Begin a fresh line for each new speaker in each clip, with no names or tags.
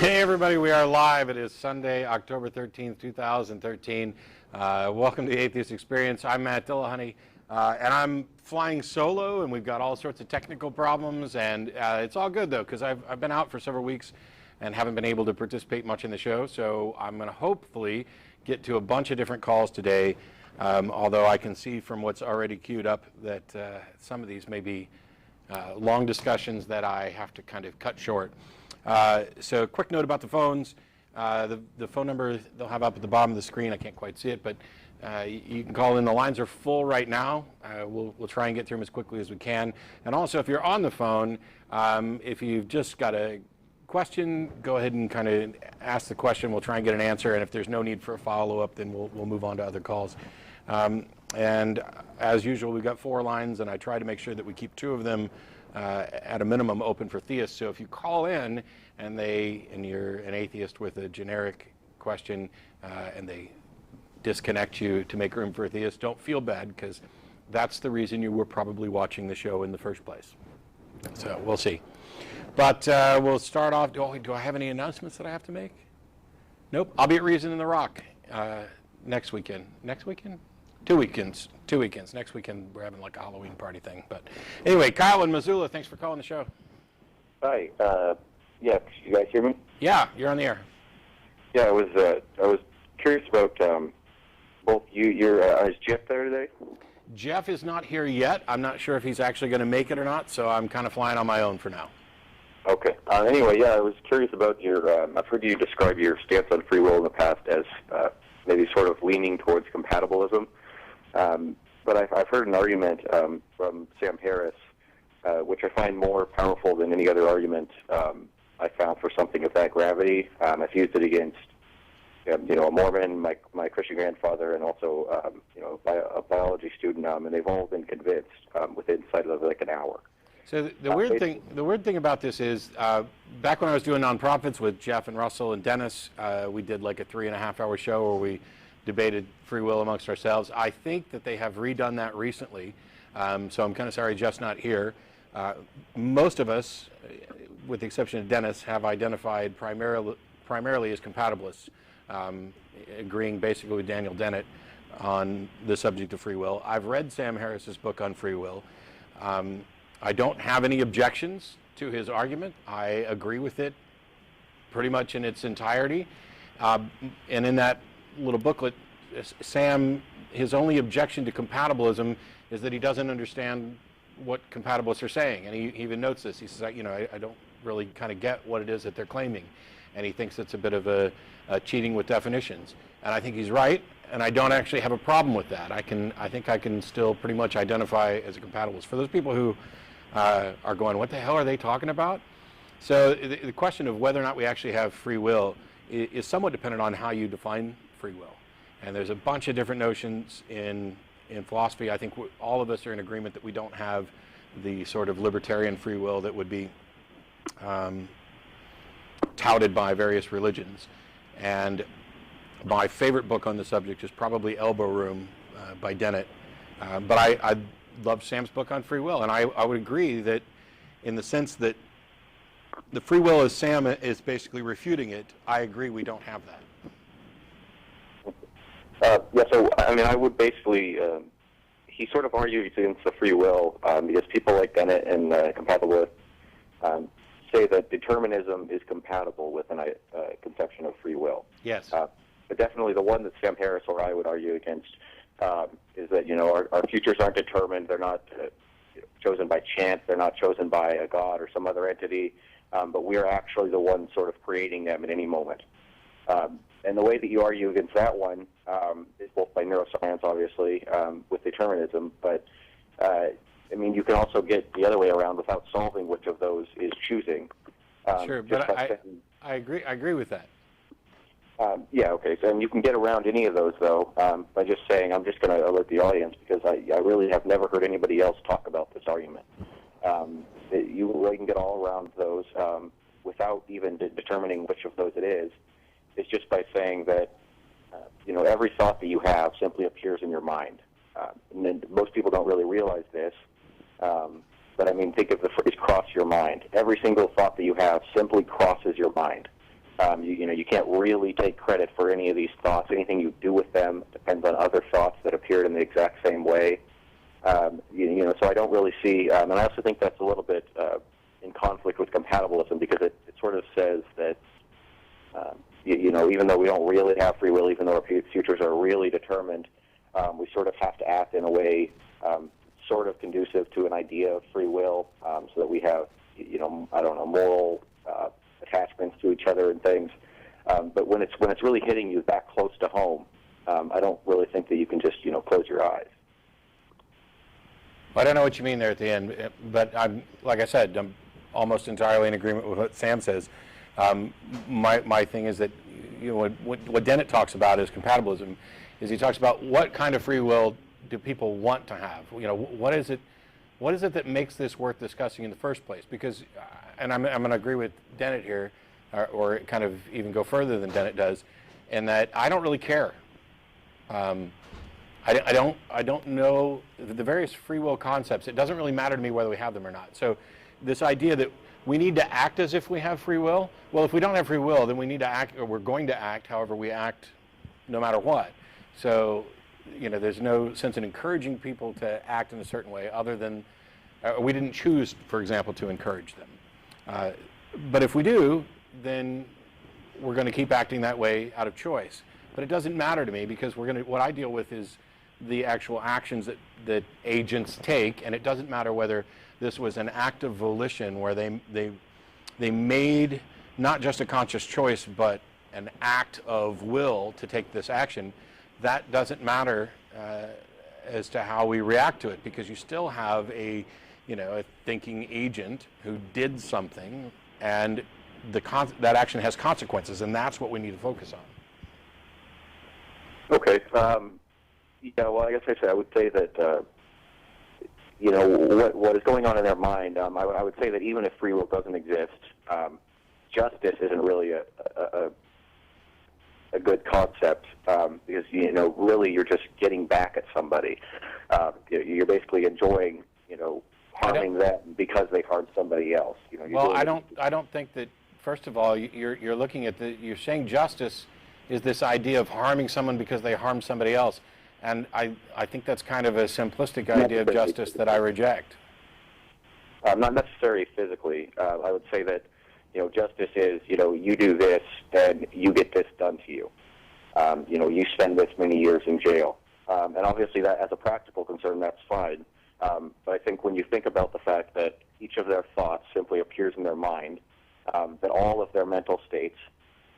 Hey everybody, we are live. It is Sunday, October 13th, 2013. Welcome to the Atheist Experience. I'm Matt Dillahunty, and I'm flying solo, and we've got all sorts of technical problems, and it's all good though, because I've been out for several weeks and haven't been able to participate much in the show, so I'm going to hopefully get to a bunch of different calls today, although I can see from what's already queued up that some of these may be long discussions that I have to kind of cut short. So quick note about the phones. The phone number they'll have up at the bottom of the screen. I can't quite see it, but you can call in. The lines are full right now. We'll try and get through them as quickly as we can. And also, if you're on the phone, if you've just got a question, go ahead and kind of ask the question. We'll try and get an answer. And if there's no need for a follow-up, then we'll move on to other calls. And as usual, we've got 4 lines, and I try to make sure that we keep 2 of them at a minimum open for theists. So if you call in and you're an atheist with a generic question and they disconnect you to make room for a theist, don't feel bad, because that's the reason you were probably watching the show in the first place. So we'll see. But we'll start off. Do I have any announcements that I have to make? Nope. I'll be at Reason in the Rock next weekend. Next weekend? 2 weekends. 2 weekends. Next weekend we're having like a Halloween party thing. But anyway, Kyle in Missoula, thanks for calling the show.
Hi. Yeah, you guys hear me?
Yeah, you're on the air.
Yeah, I was curious about both you. Is Jeff there today?
Jeff is not here yet. I'm not sure if he's actually going to make it or not, so I'm kind of flying on my own for now.
Okay. Anyway, yeah, I was curious about your. I've heard you describe your stance on free will in the past as maybe sort of leaning towards compatibilism. But I've heard an argument from Sam Harris, which I find more powerful than any other argument I found for something of that gravity. I've used it against, a Mormon, my Christian grandfather, and also, a biology student, and they've all been convinced within inside of like an hour.
So the weird thing about this is, back when I was doing nonprofits with Jeff and Russell and Dennis, we did like a 3.5-hour show where we debated free will amongst ourselves. I think that they have redone that recently, so I'm kind of sorry Jeff's not here. Most of us, with the exception of Dennis, have identified primarily as compatibilists, agreeing basically with Daniel Dennett on the subject of free will. I've read Sam Harris's book on free will. I don't have any objections to his argument. I agree with it pretty much in its entirety. And in that little booklet, Sam, his only objection to compatibilism is that he doesn't understand what compatibilists are saying. And he even notes this. He says, I don't really kind of get what it is that they're claiming. And he thinks it's a bit of a cheating with definitions. And I think he's right, and I don't actually have a problem with that. I think I can still pretty much identify as a compatibilist. For those people who are going, what the hell are they talking about? So the question of whether or not we actually have free will is somewhat dependent on how you define free will. And there's a bunch of different notions in philosophy. I think all of us are in agreement that we don't have the sort of libertarian free will that would be touted by various religions. And my favorite book on the subject is probably Elbow Room by Dennett. But I love Sam's book on free will, and I would agree that in the sense that the free will as Sam is basically refuting it, I agree we don't have that.
Yeah, so, I would basically, he sort of argues against the free will because people like Dennett and compatibilists say that determinism is compatible with a conception of free will.
Yes.
But definitely the one that Sam Harris or I would argue against is that, our futures aren't determined. They're not chosen by chance. They're not chosen by a god or some other entity. But we're actually the ones sort of creating them at any moment. And the way that you argue against that one is both by neuroscience, obviously, with determinism. But, you can also get the other way around without solving which of those is choosing.
Sure, but I agree with that.
Yeah, okay. So, and you can get around any of those, though, by just saying, I'm just going to alert the audience, because I really have never heard anybody else talk about this argument. You really can get all around those without even determining which of those it is. It's just by saying that, every thought that you have simply appears in your mind. And then most people don't really realize this, but think of the phrase cross your mind. Every single thought that you have simply crosses your mind. You can't really take credit for any of these thoughts. Anything you do with them depends on other thoughts that appeared in the exact same way. So I don't really see, and I also think that's a little bit in conflict with compatibilism, because it sort of says that, even though we don't really have free will, even though our futures are really determined, we sort of have to act in a way sort of conducive to an idea of free will, so that we have, moral attachments to each other and things. But when it's really hitting you that close to home, I don't really think that you can just close your eyes.
I don't know what you mean there at the end, but like I said, I'm almost entirely in agreement with what Sam says. My thing is that what Dennett talks about is compatibilism. Is he talks about what kind of free will do people want to have? What is it that makes this worth discussing in the first place? Because, and I'm going to agree with Dennett here, or kind of even go further than Dennett does, in that I don't really care. I don't know the various free will concepts. It doesn't really matter to me whether we have them or not. So this idea that we need to act as if we have free will, well, if we don't have free will, then we need to act, or we're going to act however we act no matter what. So, there's no sense in encouraging people to act in a certain way other than we didn't choose, for example, to encourage them. But if we do, then we're going to keep acting that way out of choice. But it doesn't matter to me, because what I deal with is the actual actions that agents take, and it doesn't matter whether this was an act of volition where they made not just a conscious choice, but an act of will to take this action. That doesn't matter as to how we react to it, because you still have a thinking agent who did something, and that action has consequences, and that's what we need to focus on.
Okay. Well, I guess I would say that, what is going on in their mind, I would say that even if free will doesn't exist, justice isn't really a good concept, because, really you're just getting back at somebody. You're basically enjoying, harming them because they harmed somebody else.
Well, I don't think that, first of all, you're looking at you're saying justice is this idea of harming someone because they harmed somebody else. And I think that's kind of a simplistic idea of justice that I reject.
Not necessarily physically. I would say that, justice is, you do this and you get this done to you. You spend this many years in jail. And obviously that, as a practical concern, that's fine. But I think when you think about the fact that each of their thoughts simply appears in their mind, that all of their mental states,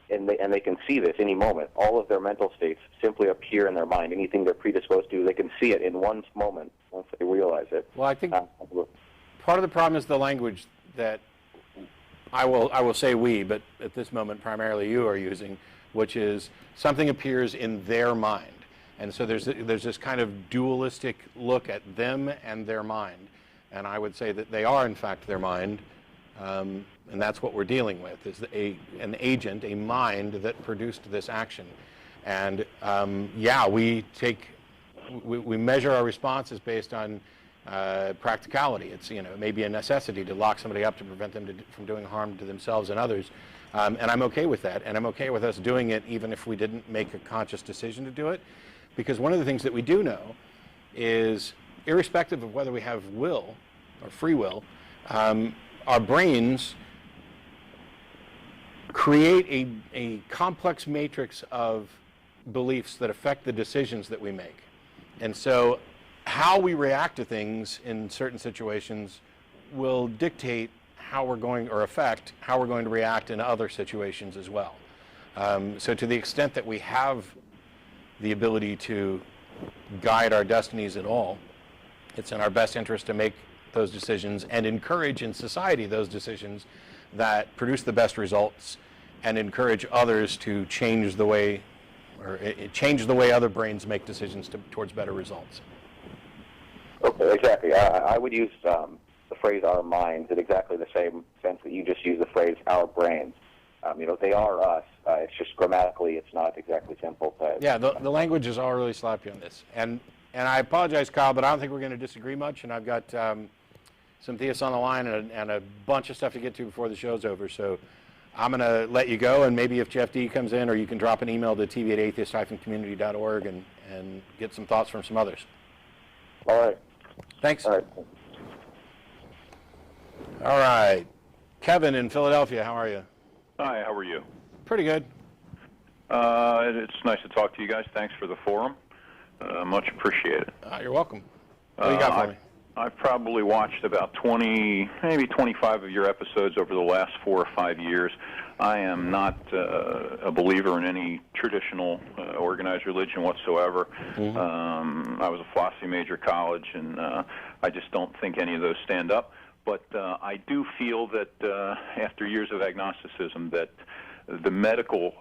and they can see this any moment, all of their mental states simply appear in their mind. Anything they're predisposed to, they can see it in one moment once they realize it.
Well, I think part of the problem is the language that I will say we, but at this moment primarily you are using, which is something appears in their mind. And so there's this kind of dualistic look at them and their mind. And I would say that they are, in fact, their mind. And that's what we're dealing with, is an agent, a mind that produced this action. And we measure our responses based on practicality. It's, it may be a necessity to lock somebody up to prevent them from doing harm to themselves and others. And I'm okay with that. And I'm okay with us doing it even if we didn't make a conscious decision to do it. Because one of the things that we do know is, irrespective of whether we have will or free will, our brains create a complex matrix of beliefs that affect the decisions that we make. And so how we react to things in certain situations will dictate how we're going, or affect how we're going to react in other situations as well. So to the extent that we have the ability to guide our destinies at all, it's in our best interest to make those decisions and encourage in society those decisions that produce the best results, and encourage others to change the way, or change the way other brains make decisions towards better results.
Okay, exactly. I would use the phrase "our minds" in exactly the same sense that you just used the phrase "our brains." They are us. It's just grammatically, it's not exactly simple.
Yeah, the language is all really sloppy on this. And I apologize, Kyle, but I don't think we're going to disagree much. And I've got some theists on the line and a bunch of stuff to get to before the show's over. So I'm going to let you go, and maybe if Jeff D comes in, or you can drop an email to tv@atheist-community.org and get some thoughts from some others.
All right.
Thanks.
All right.
All right. Kevin in Philadelphia, how are you?
Hi, how are you?
Pretty good.
It's nice to talk to you guys. Thanks for the forum. Much appreciated.
You're welcome. What do you got for me?
I've probably watched about 20, maybe 25 of your episodes over the last 4 or 5 years. I am not a believer in any traditional organized religion whatsoever.
Mm-hmm.
I was a philosophy major at college, and I just don't think any of those stand up. But I do feel that after years of agnosticism, that the medical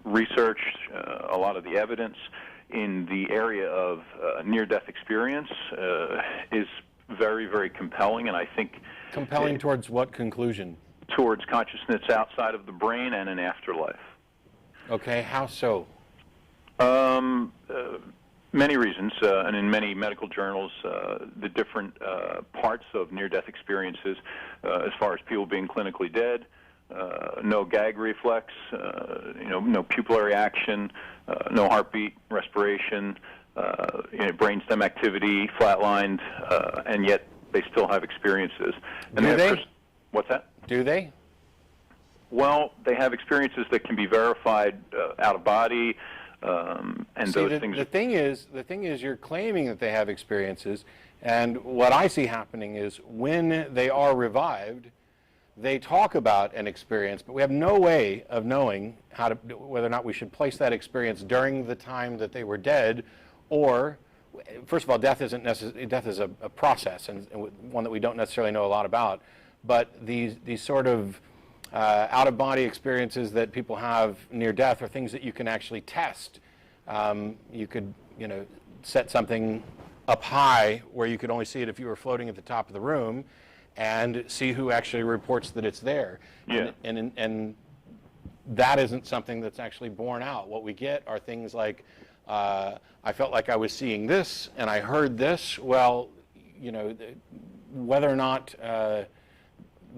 research, a lot of the evidence in the area of near-death experience is very, very compelling, and I think...
Compelling towards what conclusion?
Towards consciousness outside of the brain and an afterlife.
Okay, how so?
Many reasons, and in many medical journals, the different parts of near-death experiences, as far as people being clinically dead, no gag reflex, no pupillary action, no heartbeat, respiration, brainstem activity, flatlined, and yet they still have experiences. And
Do they?
What's that?
Do they?
Well, they have experiences that can be verified out of body, and
See,
those things.
The thing is, you're claiming that they have experiences, and what I see happening is when they are revived, they talk about an experience, but we have no way of knowing whether or not we should place that experience during the time that they were dead, or, first of all, death is a process, and one that we don't necessarily know a lot about. But these sort of out-of-body experiences that people have near death are things that you can actually test. You could, set something up high where you could only see it if you were floating at the top of the room, and see who actually reports that it's there.
Yeah.
And that isn't something that's actually borne out. What we get are things like, I felt like I was seeing this, and I heard this. Well, whether or not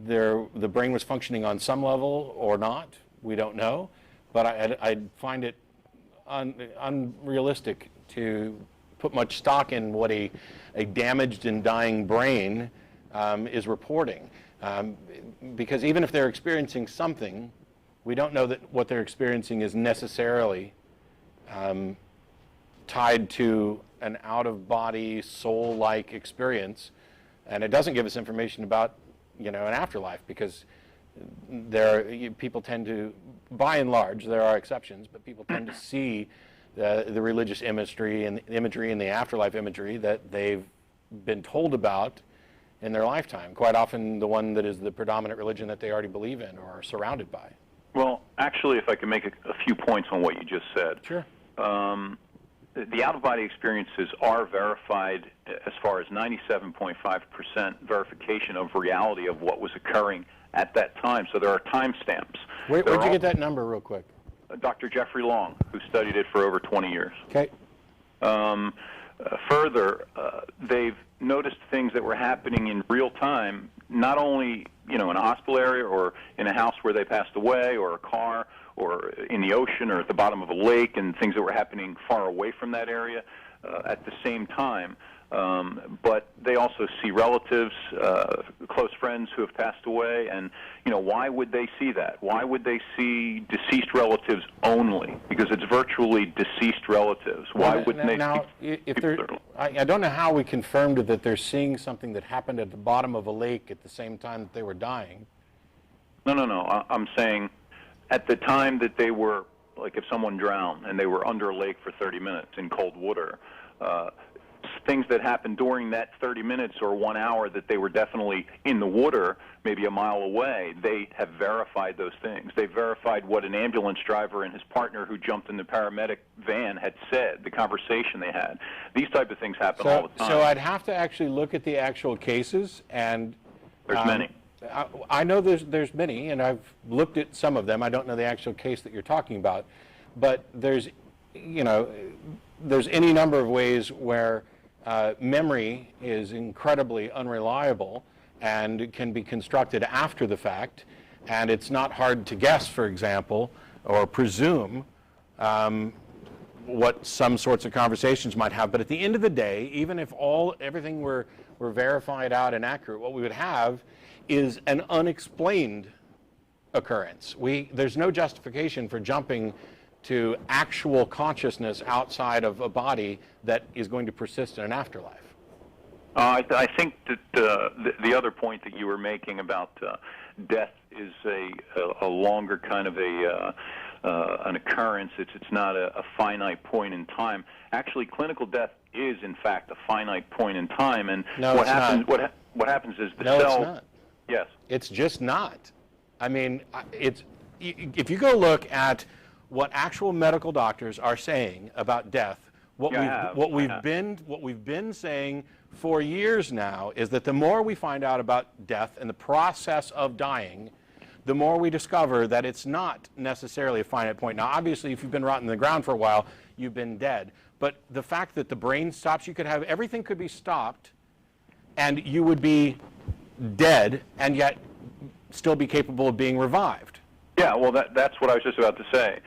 the brain was functioning on some level or not, we don't know. But I find it unrealistic to put much stock in what a damaged and dying brain is reporting, because even if they're experiencing something, we don't know that what they're experiencing is necessarily tied to an out-of-body, soul-like experience, and it doesn't give us information about, an afterlife, because people tend to, by and large, there are exceptions, but people tend to see the religious imagery and the afterlife imagery that they've been told about in their lifetime, quite often the one that is the predominant religion that they already believe in or are surrounded by.
Well, actually, if I could make a few points on what you just said.
Sure.
The out-of-body experiences are verified as far as 97.5% verification of reality of what was occurring at that time. So there are timestamps.
Where'd you get that number real quick?
Dr. Jeffrey Long, who studied it for over 20 years.
Okay.
Further, they've noticed things that were happening in real time, not only in a hospital area or in a house where they passed away, or a car, or in the ocean, or at the bottom of a lake, and things that were happening far away from that area at the same time. But they also see relatives, close friends who have passed away, and why would they see that? Why would they see deceased relatives only? Because it's virtually deceased relatives. Why wouldn't they?
Now, I don't know how we confirmed that they're seeing something that happened at the bottom of a lake at the same time that they were dying.
No. I'm saying at the time that they were, like if someone drowned and they were under a lake for 30 minutes in cold water, things that happened during that 30 minutes or 1 hour that they were definitely in the water, maybe a mile away, they have verified those things. They verified what an ambulance driver and his partner who jumped in the paramedic van had said, the conversation they had. These type of things happen all the time.
So I'd have to actually look at the actual cases, and
there's many.
I know there's many, and I've looked at some of them. I don't know the actual case that you're talking about, but there's any number of ways where memory is incredibly unreliable and can be constructed after the fact, And it's not hard to guess, for example, or presume what some sorts of conversations might have. But at the end of the day, even if everything were verified out and accurate, what we would have is an unexplained occurrence. There's no justification for jumping to actual consciousness outside of a body that is going to persist in an afterlife.
I think that the other point that you were making about death is a longer kind of an occurrence. It's not a finite point in time. Actually, clinical death is in fact a finite point in time. And
no,
what happens? What happens is the cell.
No, it's not.
Yes.
It's just not. I mean, if you go look at what actual medical doctors are saying about death, what we've been saying for years now is that the more we find out about death and the process of dying, the more we discover that it's not necessarily a finite point. Now, obviously, if you've been rotting in the ground for a while, you've been dead. But the fact that the brain stops, everything could be stopped, and you would be dead, and yet still be capable of being revived.
Yeah, well, that's what I was just about to say.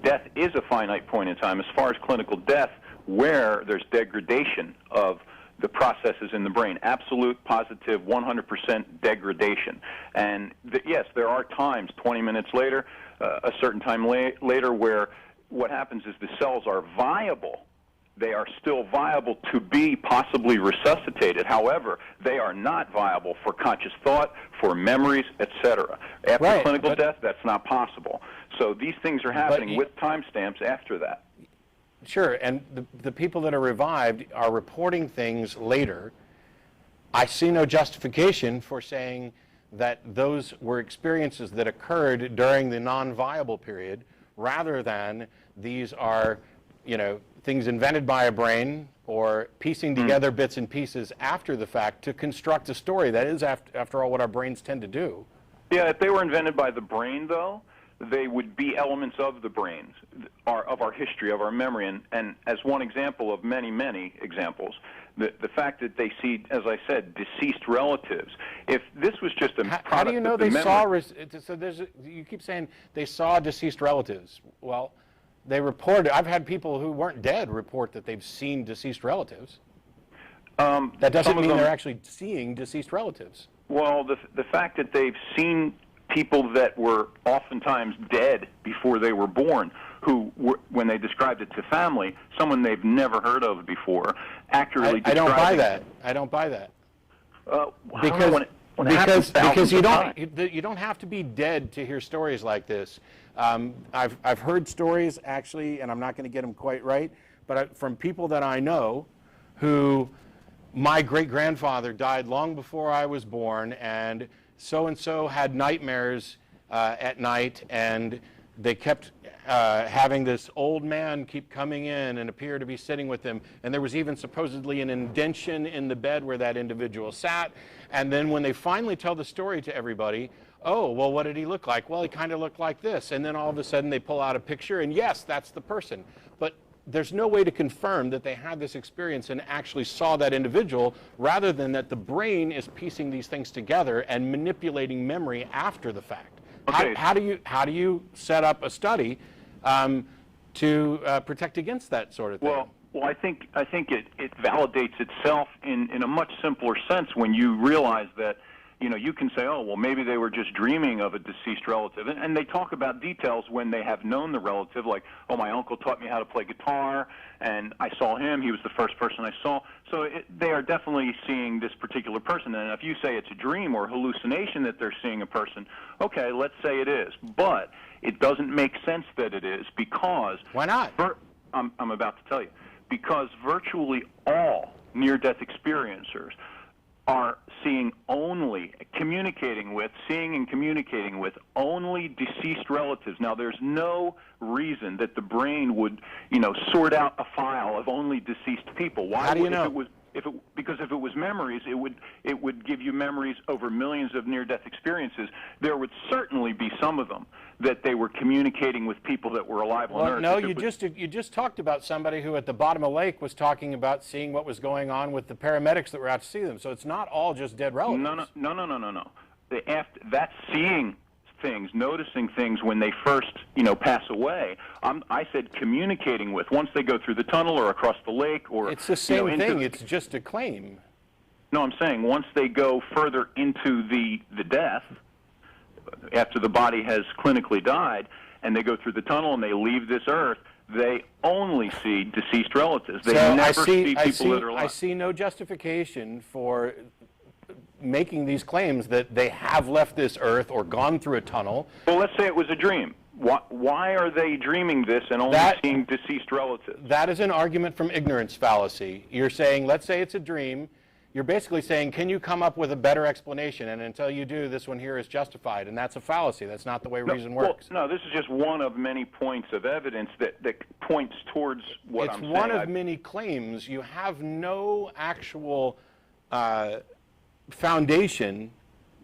Death is a finite point in time. As far as clinical death, where there's degradation of the processes in the brain, absolute, positive, 100% degradation. And yes, there are times, 20 minutes later, a certain time later, where what happens is the cells are viable. They are still viable to be possibly resuscitated. However, they are not viable for conscious thought, for memories, etc. After clinical death, that's not possible. So these things are happening with timestamps after that.
Sure, and the people that are revived are reporting things later. I see no justification for saying that those were experiences that occurred during the non-viable period, rather than these are, things invented by a brain or piecing together bits and pieces after the fact to construct a story. That is, after all, what our brains tend to do.
Yeah, if they were invented by the brain, though, they would be elements of the brains, of our history, of our memory. And as one example of many, many examples, the fact that they see, as I said, deceased relatives. If this was just a product
how do you know
of the
they
memory,
saw? So you keep saying they saw deceased relatives. Well, they reported. I've had people who weren't dead report that they've seen deceased relatives. That doesn't mean they're actually seeing deceased relatives.
Well, the fact that they've seen people that were oftentimes dead before they were born, who, when they described it to family, someone they've never heard of before, accurately
I don't buy that. I don't buy that. Because you don't have to be dead to hear stories like this. I've heard stories, actually, and I'm not going to get them quite right, but from people that I know who, my great-grandfather died long before I was born, and so-and-so had nightmares at night, and they kept having this old man keep coming in and appear to be sitting with them, and there was even supposedly an indention in the bed where that individual sat. And then when they finally tell the story to everybody, oh, well, what did he look like? Well, he kind of looked like this. And then all of a sudden they pull out a picture, and yes, that's the person. But there's no way to confirm that they had this experience and actually saw that individual, rather than that the brain is piecing these things together and manipulating memory after the fact.
Okay.
How do you set up a study to protect against that sort of thing?
Well, I think it validates itself in a much simpler sense when you realize that, you can say, oh, well, maybe they were just dreaming of a deceased relative. And they talk about details when they have known the relative, like, oh, my uncle taught me how to play guitar, and I saw him. He was the first person I saw. So they are definitely seeing this particular person. And if you say it's a dream or hallucination that they're seeing a person, okay, let's say it is. But it doesn't make sense that it is, because...
Why not?
I'm about to tell you. Because virtually all near-death experiencers are seeing and communicating with only deceased relatives. Now, there's no reason that the brain would, sort out a file of only deceased people. Why?
How do you know?
Because if it was memories, it would give you memories over millions of near-death experiences. There would certainly be some of them that they were communicating with people that were alive on Earth.
No, you just talked about somebody who at the bottom of the lake was talking about seeing what was going on with the paramedics that were out to see them. So it's not all just dead relatives.
No. that's seeing things, noticing things when they first, pass away. I said communicating with, once they go through the tunnel or across the lake or...
It's the same thing. It's just a claim.
No, I'm saying once they go further into the death, after the body has clinically died, and they go through the tunnel and they leave this earth, they only see deceased relatives. They never see people that are alive.
I see no justification for making these claims that they have left this earth or gone through a tunnel.
Well, let's say it was a dream. Why are they dreaming this and only seeing deceased relatives?
That is an argument from ignorance fallacy. You're saying, let's say it's a dream. You're basically saying, can you come up with a better explanation? And until you do, this one here is justified. And that's a fallacy. That's not the way reason works.
Well, no, this is just one of many points of evidence that points towards what I'm saying.
It's one of many claims. You have no actual foundation,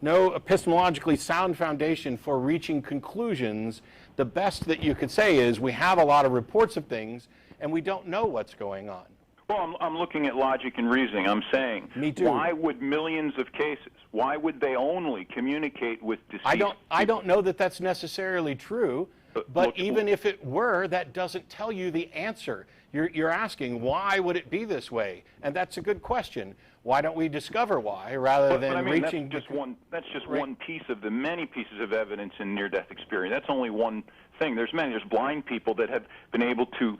no epistemologically sound foundation for reaching conclusions. The best that you could say is we have a lot of reports of things, and we don't know what's going on.
Well, I'm looking at logic and reasoning. I'm saying,
me too.
Why would millions of cases, why would they only communicate with deceased
I don't know that that's necessarily true, but even if it were, that doesn't tell you the answer. You're asking, why would it be this way? And that's a good question. Why don't we discover why rather than reaching...
That's just one piece of the many pieces of evidence in near-death experience. That's only one thing. There's many. There's blind people that have been able to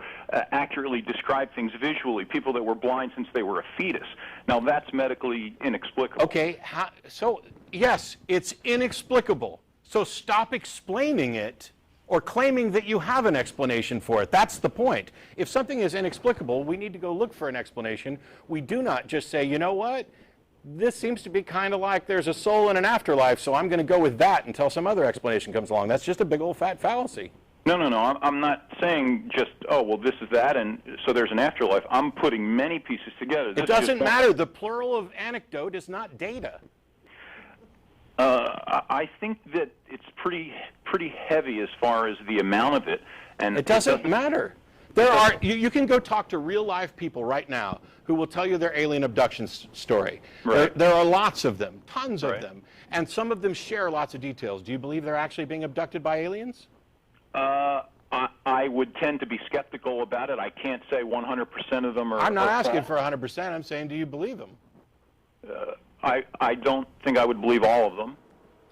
accurately describe things visually, people that were blind since they were a fetus. Now, that's medically inexplicable.
Okay, so yes, it's inexplicable. So stop explaining it or claiming that you have an explanation for it. That's the point. If something is inexplicable, we need to go look for an explanation. We do not just say, you know what, this seems to be kind of like there's a soul and an afterlife, so I'm going to go with that until some other explanation comes along. That's just a big old fat fallacy.
No. I'm not saying just, oh, well, this is that, and so there's an afterlife. I'm putting many pieces together.
It doesn't matter. The plural of anecdote is not data.
I think that it's pretty heavy as far as the amount of it. And
it doesn't matter. You can go talk to real live people right now who will tell you their alien abduction story.
Right.
There are lots of them, tons of them, and some of them share lots of details. Do you believe they're actually being abducted by aliens?
I would tend to be skeptical about it. I can't say 100% of them are.
I'm not asking for 100%. I'm saying, do you believe them?
I don't think I would believe all of them.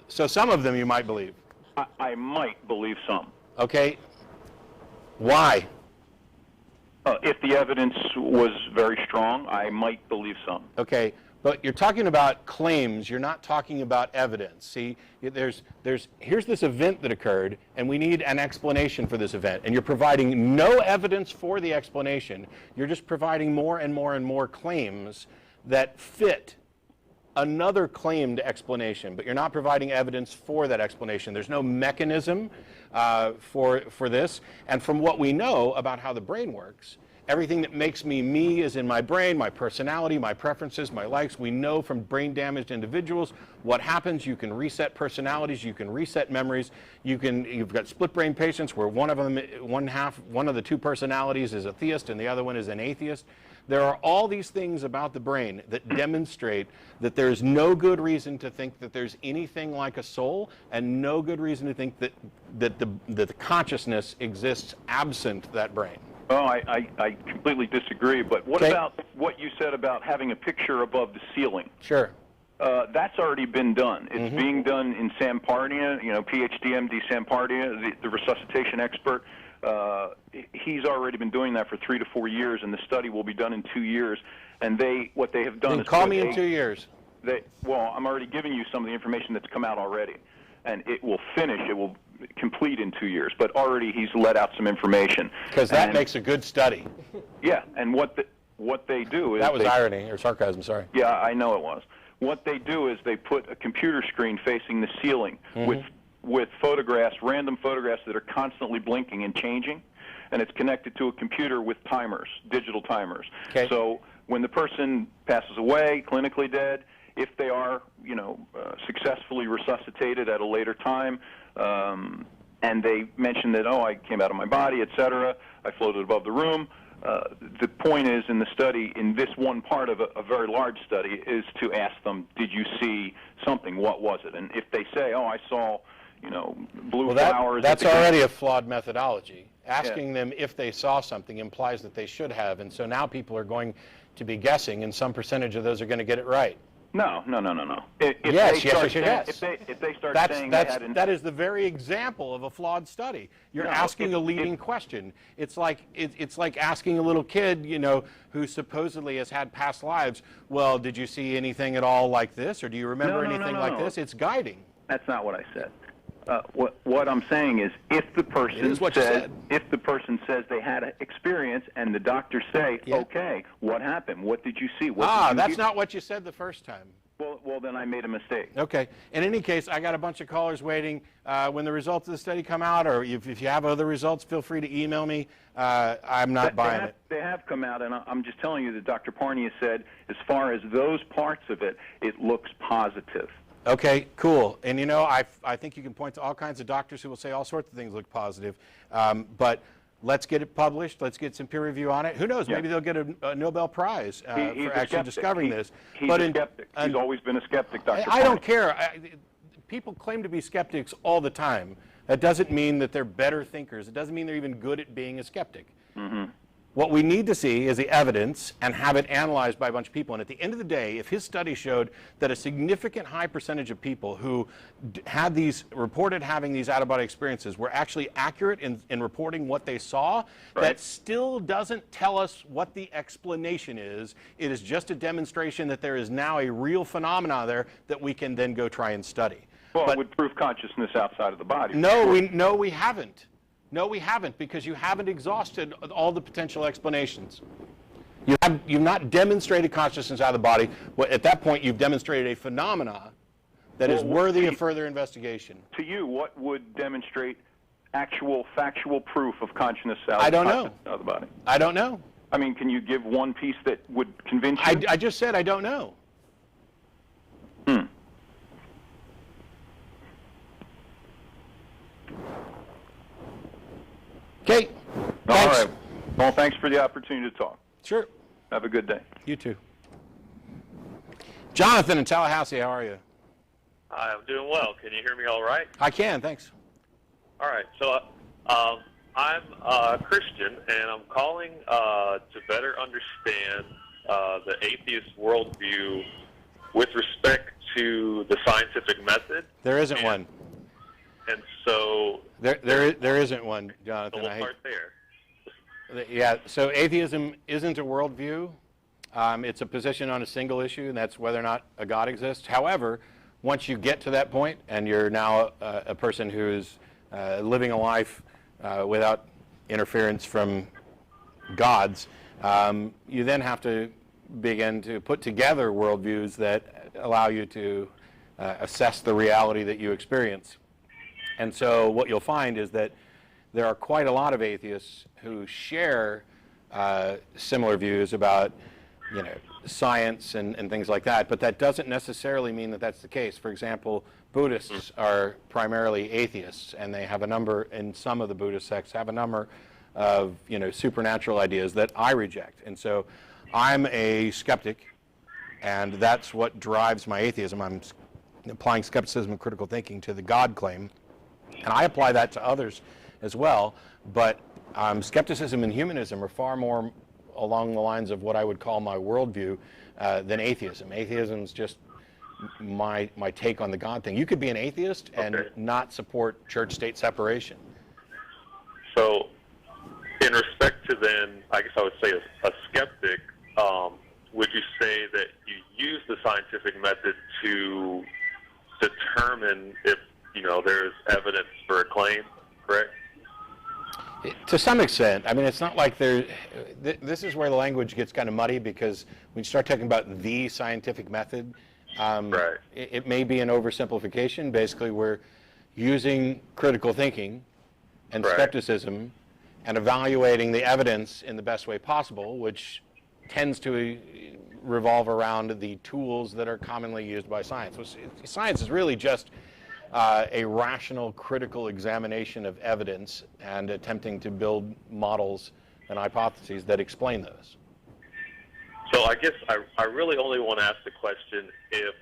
So some of them you might believe?
I might believe some.
Okay. Why?
If the evidence was very strong, I might believe some.
Okay, but you're talking about claims. You're not talking about evidence. See, here's this event that occurred, and we need an explanation for this event. And you're providing no evidence for the explanation. You're just providing more and more and more claims that fit another claimed explanation, but you're not providing evidence for that explanation. There's no mechanism for this. And from what we know about how the brain works, everything that makes me me is in my brain, my personality, my preferences, my likes. We know from brain damaged individuals what happens. You can reset personalities, you can reset memories. You've got split brain patients where one of the two personalities is a theist and the other one is an atheist. There are all these things about the brain that demonstrate that there's no good reason to think that there's anything like a soul, and no good reason to think that the consciousness exists absent that brain.
Oh, I completely disagree, but what about what you said about having a picture above the ceiling?
Sure.
That's already been done. It's being done in Sam Pardia, PhD, MD Sam Pardia, the resuscitation expert. He's already been doing that for 3 to 4 years, and the study will be done in 2 years. And what they have done is
call me in 2 years.
Well, I'm already giving you some of the information that's come out already, and it will complete in 2 years. But already he's let out some information.
Because that makes a good study.
Yeah, and what they do is
that was irony or sarcasm. Sorry.
Yeah, I know it was. What they do is they put a computer screen facing the ceiling with photographs, random photographs that are constantly blinking and changing, and it's connected to a computer with timers, digital timers.
Okay.
So when the person passes away, clinically dead, if they are, successfully resuscitated at a later time, and they mention that, I came out of my body, etc., I floated above the room, the point is in the study, in this one part of a very large study, is to ask them, did you see something? What was it? And if they say, oh, I saw, blue flowers.
That's already a flawed methodology. Asking them if they saw something implies that they should have, and so now people are going to be guessing, and some percentage of those are going to get it right.
No.
Yes.
If they start saying
that is the very example of a flawed study. You're asking a leading question. It's like asking a little kid, who supposedly has had past lives. Well, did you see anything at all like this, or do you remember anything like this? It's guiding.
That's not what I said. What I'm saying is, if the person says they had an experience, and the doctors say, okay, what happened? What did you see?
That's not what you said the first time.
Well, then I made a mistake.
Okay. In any case, I got a bunch of callers waiting. When the results of the study come out, or if you have other results, feel free to email me. I'm not buying it.
They have come out, and I'm just telling you that Dr. Parnia said, as far as those parts of it, it looks positive.
Okay, cool. And I think you can point to all kinds of doctors who will say all sorts of things look positive. But let's get it published. Let's get some peer review on it. Who knows? Maybe they'll get a Nobel Prize for actually discovering this.
He's a skeptic. He's always been a skeptic, Dr.
I don't care. People claim to be skeptics all the time. That doesn't mean that they're better thinkers. It doesn't mean they're even good at being a skeptic. Mm-hmm. What we need to see is the evidence and have it analyzed by a bunch of people. And at the end of the day, if his study showed that a significant high percentage of people who had reported having these out-of-body experiences were actually accurate in reporting what they saw, that still doesn't tell us what the explanation is. It is just a demonstration that there is now a real phenomena there that we can then go try and study.
Well, it would prove consciousness outside of the body.
No, we haven't. No, we haven't, because you haven't exhausted all the potential explanations. You've not demonstrated consciousness out of the body. Well, at that point, you've demonstrated a phenomena that is worthy of further investigation.
To you, what would demonstrate actual, factual proof of consciousness out of the body?
I don't know.
I mean, can you give one piece that would convince you?
I just said I don't know. Okay.
All right. Well, thanks for the opportunity to talk.
Sure.
Have a good day.
You too. Jonathan in Tallahassee, how are you?
I'm doing well. Can you hear me all right?
I can, thanks.
All right. So I'm a Christian, and I'm calling to better understand the atheist worldview with respect to the scientific method.
There isn't one.
And so
there isn't one, Jonathan.
We'll start there.
Yeah. So atheism isn't a worldview. It's a position on a single issue, and that's whether or not a God exists. However, once you get to that point, and you're now a person who's living a life without interference from gods, you then have to begin to put together worldviews that allow you to assess the reality that you experience. And so what you'll find is that there are quite a lot of atheists who share similar views about, science and things like that, but that doesn't necessarily mean that that's the case. For example, Buddhists are primarily atheists, and they have a number, in some of the Buddhist sects, have a number of, supernatural ideas that I reject. And so I'm a skeptic, and that's what drives my atheism. I'm applying skepticism and critical thinking to the God claim. And I apply that to others as well, but skepticism and humanism are far more along the lines of what I would call my worldview than atheism. Atheism is just my take on the God thing. You could be an atheist and not support church-state separation.
So in respect to then, I guess I would say a skeptic, would you say that you use the scientific method to determine if there's evidence for a claim, correct?
To some extent. I mean, it's not like this is where the language gets kind of muddy, because when you start talking about the scientific method, it may be an oversimplification. Basically, we're using critical thinking and skepticism and evaluating the evidence in the best way possible, which tends to revolve around the tools that are commonly used by science. So science is really just a rational, critical examination of evidence and attempting to build models and hypotheses that explain those.
So I guess I really only want to ask the question if,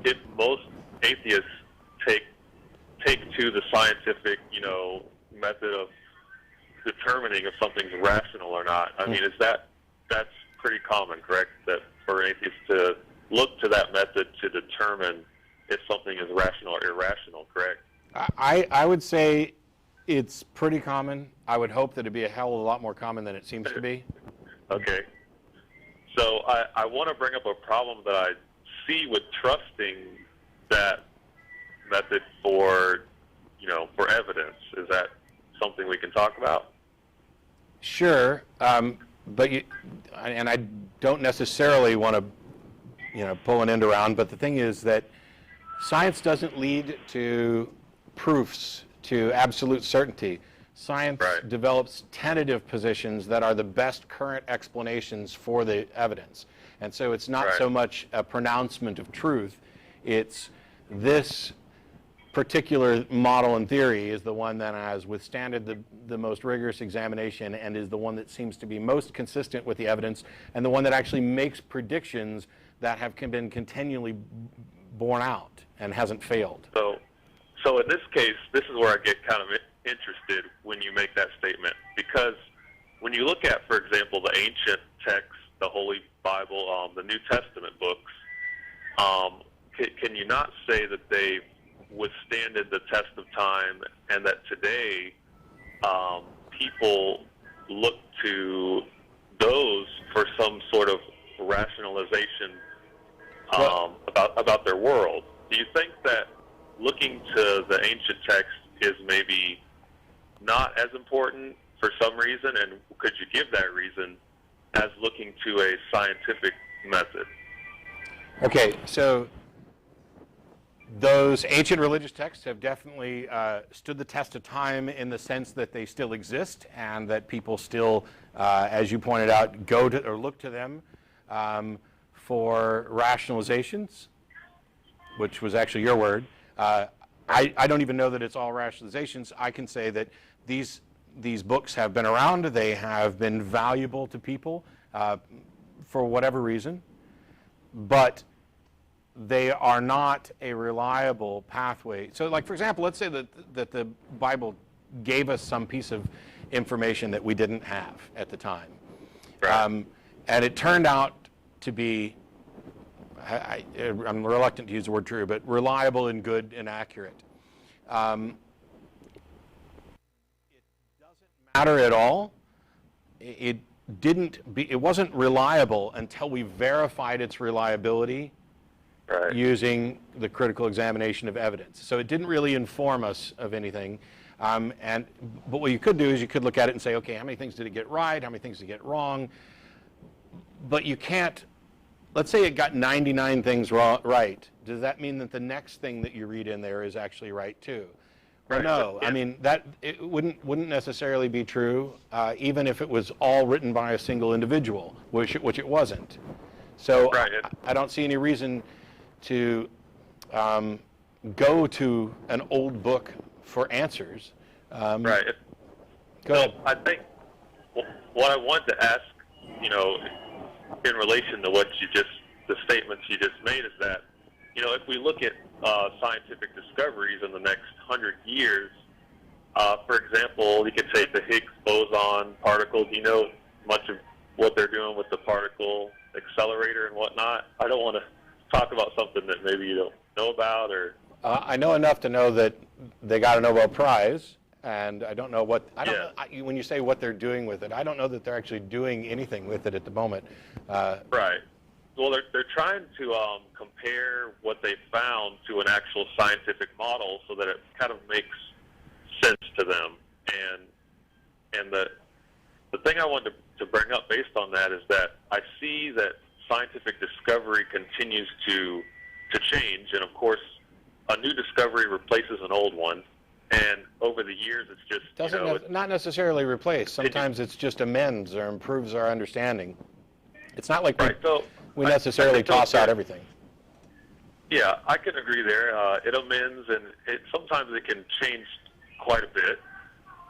if most atheists take to the scientific, method of determining if something's rational or not. I mean, that's pretty common, correct? That for atheists to look to that method to determine if something is rational or irrational, correct?
I would say it's pretty common. I would hope that it'd be a hell of a lot more common than it seems to be.
Okay. So I want to bring up a problem that I see with trusting that method for evidence. Is that something we can talk about?
Sure, but I don't necessarily want to, pull an end around. But the thing is that science doesn't lead to proofs, to absolute certainty. Science develops tentative positions that are the best current explanations for the evidence. And so it's not so much a pronouncement of truth, it's this particular model and theory is the one that has withstanded the most rigorous examination and is the one that seems to be most consistent with the evidence and the one that actually makes predictions that have been continually borne out and hasn't failed.
So in this case, this is where I get kind of interested when you make that statement, because when you look at, for example, the ancient texts, the Holy Bible, the New Testament books, can you not say that they withstanded the test of time, and that today people look to those for some sort of rationalization about their world? Do you think that looking to the ancient text is maybe not as important for some reason, and could you give that reason as looking to a scientific method?
Okay, so those ancient religious texts have definitely stood the test of time in the sense that they still exist and that people still, as you pointed out, go to or look to them for rationalizations, which was actually your word. I don't even know that it's all rationalizations. I can say that these books have been around. They have been valuable to people for whatever reason, but they are not a reliable pathway. So, like, for example, let's say that the Bible gave us some piece of information that we didn't have at the time. And it turned out to be, I'm reluctant to use the word true, but reliable and good and accurate. It doesn't matter at all. It wasn't reliable until we verified its reliability using the critical examination of evidence. So it didn't really inform us of anything. But what you could do is you could look at it and say, okay, how many things did it get right? How many things did it get wrong? But you can't, let's say it got 99 things right. Does that mean that the next thing that you read in there is actually right too? Well, no, I mean, that it wouldn't necessarily be true, even if it was all written by a single individual, which it wasn't. So I don't see any reason to go to an old book for answers. Go ahead.
I think what I wanted to ask, in relation to the statements you just made, is that, if we look at scientific discoveries in the next 100 years, for example, you could take the Higgs boson particle. Do you know much of what they're doing with the particle accelerator and whatnot? I don't want to talk about something that maybe you don't know about, or
I know enough to know that they got a Nobel Prize, and I don't know what when you say what they're doing with it, I don't know that they're actually doing anything with it at the moment.
Well, they're trying to compare what they found to an actual scientific model so that it kind of makes sense to them. And the thing I wanted to bring up based on that is that I see that scientific discovery continues to change, and of course, a new discovery replaces an old one. And over the years, it's just
not necessarily replace. Sometimes it's just amends or improves our understanding. It's not like we necessarily toss out everything.
Yeah, I can agree there. It amends, and sometimes it can change quite a bit.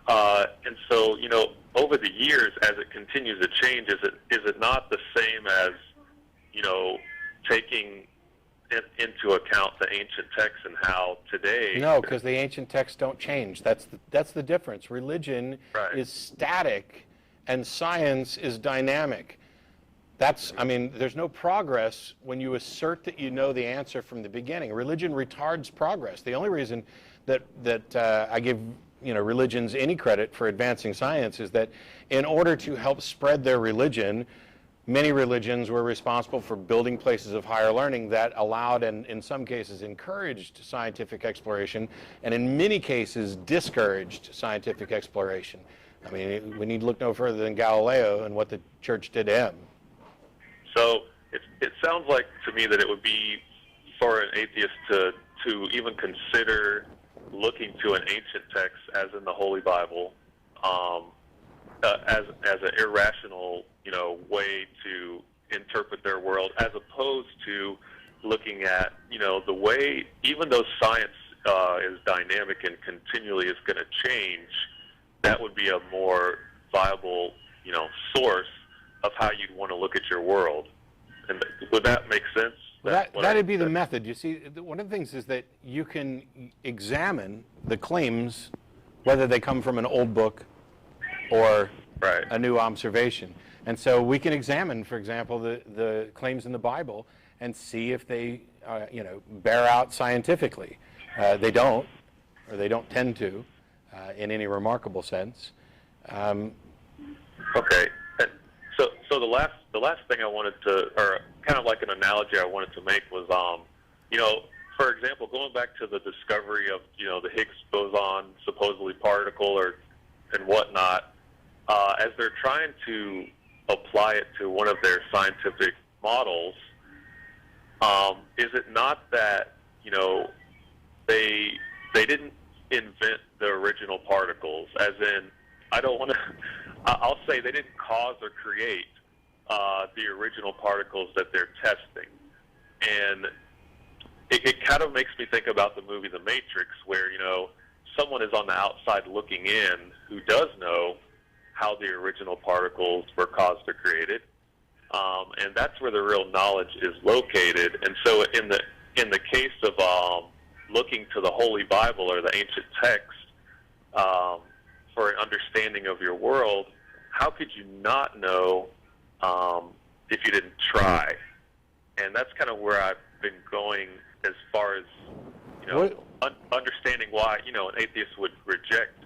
And so, over the years, as it continues to change, is it not the same as, taking into account the ancient texts and how today?
No, because the ancient texts don't change. That's the difference. Religion is static, and science is dynamic. There's no progress when you assert that you know the answer from the beginning. Religion retards progress. The only reason that I give religions any credit for advancing science is that in order to help spread their religion, many religions were responsible for building places of higher learning that allowed and in some cases encouraged scientific exploration, and in many cases discouraged scientific exploration. We need to look no further than Galileo and what the church did to him.
So it sounds like to me that it would be for an atheist to even consider looking to an ancient text, as in the Holy Bible, as an irrational, way to interpret their world, as opposed to looking at, the way, even though science is dynamic and continually is going to change, that would be a more viable, source of how you'd want to look at your world. And would that make sense?
That'd be the method. You see, one of the things is that you can examine the claims, whether they come from an old book or a new observation. And so we can examine, for example, the claims in the Bible and see if they, bear out scientifically. They don't, or they don't tend to, in any remarkable sense.
Okay. So the last thing I wanted to, or kind of like an analogy I wanted to make was, for example, going back to the discovery of, the Higgs boson, supposedly particle and whatnot, as they're trying to apply it to one of their scientific models, is it not that, they didn't invent the original particles, as in, I'll say they didn't cause or create the original particles that they're testing. And it kind of makes me think about the movie The Matrix, where, someone is on the outside looking in who does know how the original particles were caused or created. And that's where the real knowledge is located. And so in the case of looking to the Holy Bible or the ancient text for an understanding of your world, how could you not know if you didn't try? And that's kind of where I've been going as far as, understanding why, an atheist would reject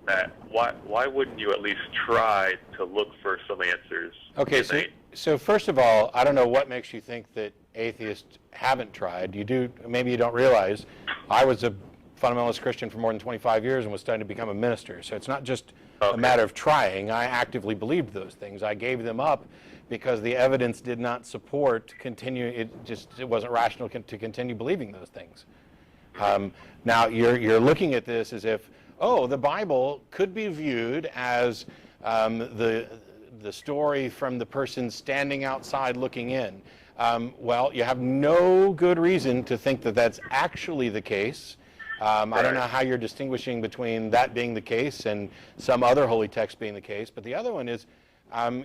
that. Why wouldn't you at least try to look for some answers?
Okay, so first of all, I don't know what makes you think that atheists haven't tried. Maybe you don't realize, I was a fundamentalist Christian for more than 25 years and was studying to become a minister. So it's not just a matter of trying. I actively believed those things. I gave them up because the evidence did not support it wasn't rational to continue believing those things. Now you're looking at this as if, the Bible could be viewed as the story from the person standing outside looking in. Well, you have no good reason to think that that's actually the case. I don't know how you're distinguishing between that being the case and some other holy text being the case, but the other one is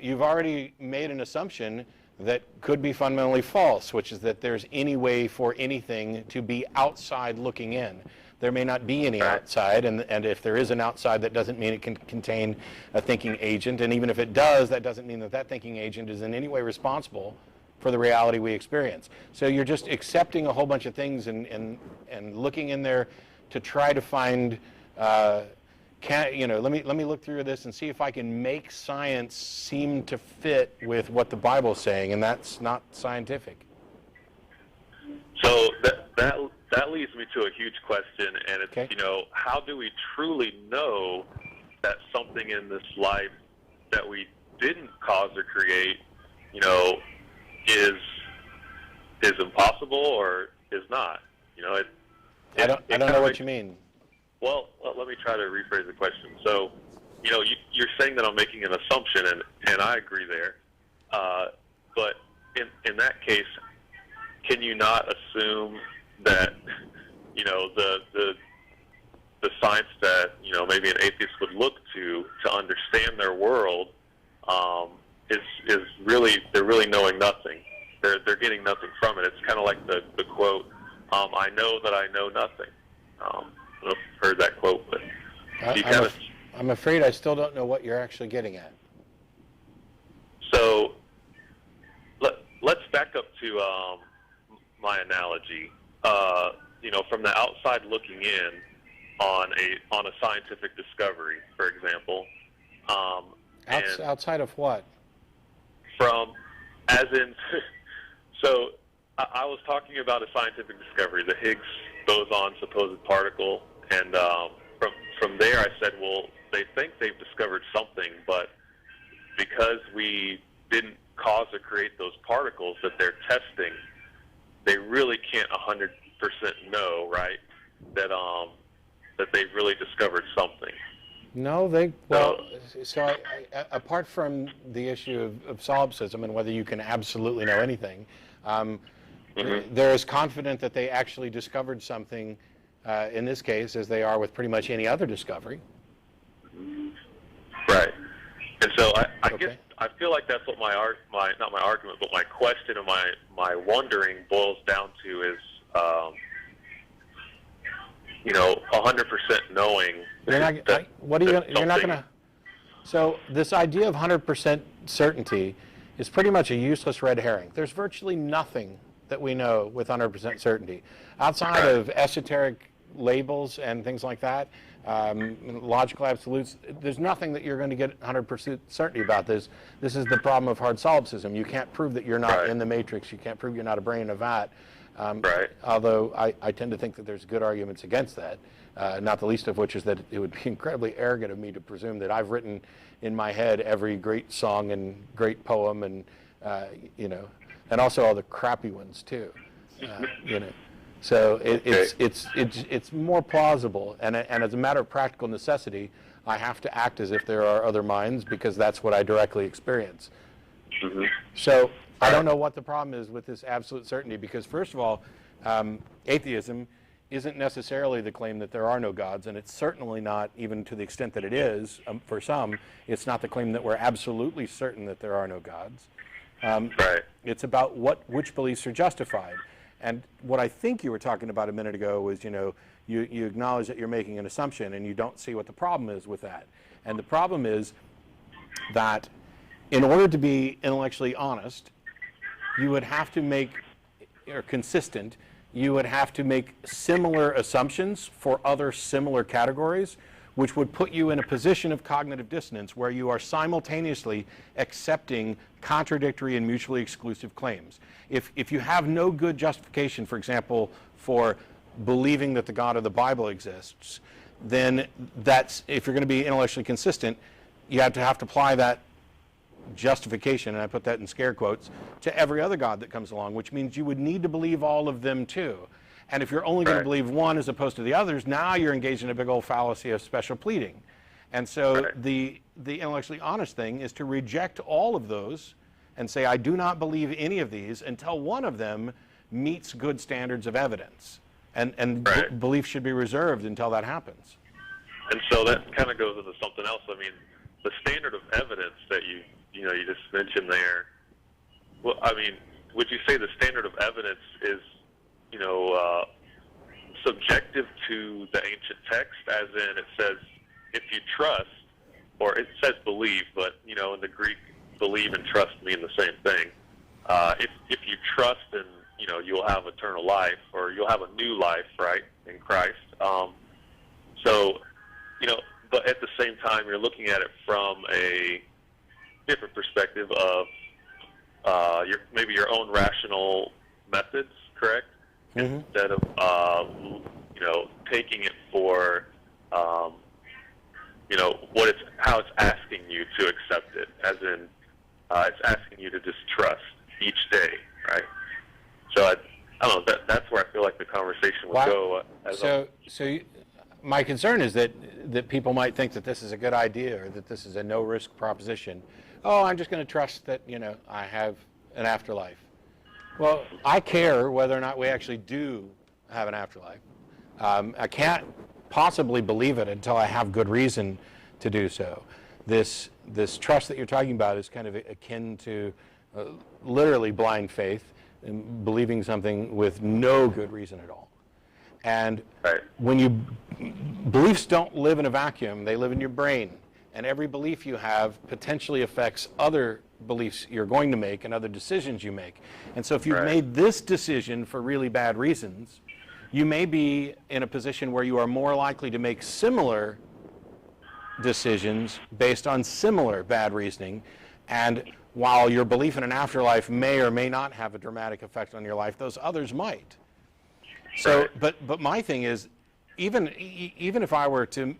you've already made an assumption that could be fundamentally false, which is that there's any way for anything to be outside looking in. There may not be any outside, and if there is an outside, that doesn't mean it can contain a thinking agent, and even if it does, that doesn't mean that thinking agent is in any way responsible for the reality we experience. So you're just accepting a whole bunch of things and looking in there to try to find, let me look through this and see if I can make science seem to fit with what the Bible's saying, and that's not scientific.
So that leads me to a huge question, and it's, how do we truly know that something in this life that we didn't cause or create, is impossible or is not?
I don't know what you mean.
Well, let me try to rephrase the question. So, you're saying that I'm making an assumption, and I agree there. But in that case, can you not assume that, the science that maybe an atheist would look to understand their world is really, they're really knowing nothing. They're getting nothing from it. It's kind of like the quote, "I know that I know nothing." I don't know if you've heard that quote, but
I'm afraid I still don't know what you're actually getting at.
So let's back up to my analogy. From the outside looking in on a scientific discovery, for example.
Outside of what?
So I was talking about a scientific discovery, the Higgs boson supposed particle, and from there I said, well, they think they've discovered something, but because we didn't cause or create those particles that they're testing, they really can't 100% know, right? That they've really discovered something.
No, apart from the issue of solipsism and whether you can absolutely know anything, they're as confident that they actually discovered something in this case as they are with pretty much any other discovery.
Right. And so I guess I feel like that's what not my argument, but my question and my wondering boils down to is 100% knowing.
You're not going to. So this idea of 100% certainty is pretty much a useless red herring. There's virtually nothing that we know with 100% certainty outside of esoteric labels and things like that. Logical absolutes. There's nothing that you're going to get 100% certainty about this. This is the problem of hard solipsism. You can't prove that you're not in the matrix. You can't prove you're not a brain in a vat. Although I tend to think that there's good arguments against that, not the least of which is that it would be incredibly arrogant of me to presume that I've written in my head every great song and great poem and, and also all the crappy ones too, So it's more plausible, and as a matter of practical necessity, I have to act as if there are other minds because that's what I directly experience.
Mm-hmm.
So I don't know what the problem is with this absolute certainty because, first of all, atheism isn't necessarily the claim that there are no gods, and it's certainly not, even to the extent that it is, for some, it's not the claim that we're absolutely certain that there are no gods. It's about which beliefs are justified. And what I think you were talking about a minute ago was, you acknowledge that you're making an assumption and you don't see what the problem is with that. And the problem is that in order to be intellectually honest, you would have to make, or consistent, you would have to make similar assumptions for other similar categories, which would put you in a position of cognitive dissonance where you are simultaneously accepting contradictory and mutually exclusive claims. If you have no good justification, for example, for believing that the God of the Bible exists, then if you're going to be intellectually consistent, you have to apply that justification, and I put that in scare quotes, to every other God that comes along, which means you would need to believe all of them too. And if you're only going to believe one as opposed to the others, now you're engaged in a big old fallacy of special pleading. And so the intellectually honest thing is to reject all of those and say, I do not believe any of these until one of them meets good standards of evidence. And belief should be reserved until that happens.
And so that kind of goes into something else. I mean, the standard of evidence that you just mentioned there, well, I mean, would you say the standard of evidence is, subjective to the ancient text, as in it says, if you trust, or it says believe, but, in the Greek, believe and trust mean the same thing. If you trust, and, you'll have eternal life, or you'll have a new life, right, in Christ. But at the same time, you're looking at it from a different perspective of maybe your own rational methods, correct? Mm-hmm. Instead of taking it for how it's asking you to accept it, as in it's asking you to just trust each day, right? So I don't know. That's where I feel like the conversation would go.
My concern is that people might think that this is a good idea or that this is a no-risk proposition. Oh, I'm just going to trust that, I have an afterlife. Well, I care whether or not we actually do have an afterlife. I can't possibly believe it until I have good reason to do so. This trust that you're talking about is kind of akin to literally blind faith, and believing something with no good reason at all. And when beliefs don't live in a vacuum, they live in your brain. And every belief you have potentially affects other beliefs you're going to make and other decisions you make. And so if you've made this decision for really bad reasons, you may be in a position where you are more likely to make similar decisions based on similar bad reasoning. And while your belief in an afterlife may or may not have a dramatic effect on your life, those others might. So, but my thing is, even if I were to